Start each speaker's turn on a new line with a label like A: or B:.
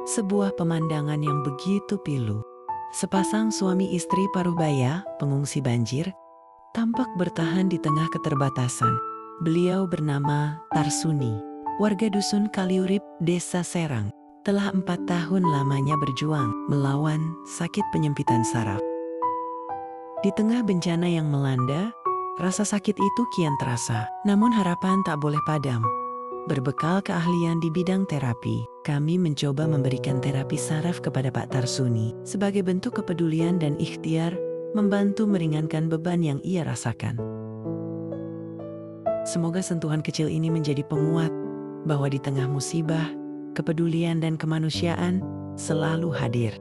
A: Sebuah pemandangan yang begitu pilu. Sepasang suami istri paruh baya, pengungsi banjir, tampak bertahan di tengah keterbatasan. Beliau bernama Tarsuni, warga dusun Kaliurip, Desa Serang. Telah 4 tahun lamanya berjuang melawan sakit penyempitan saraf. Di tengah bencana yang melanda, rasa sakit itu kian terasa. Namun harapan tak boleh padam. Berbekal keahlian di bidang terapi, kami mencoba memberikan terapi saraf kepada Pak Tarsuni sebagai bentuk kepedulian dan ikhtiar membantu meringankan beban yang ia rasakan. Semoga sentuhan kecil ini menjadi penguat bahwa di tengah musibah, kepedulian dan kemanusiaan selalu hadir.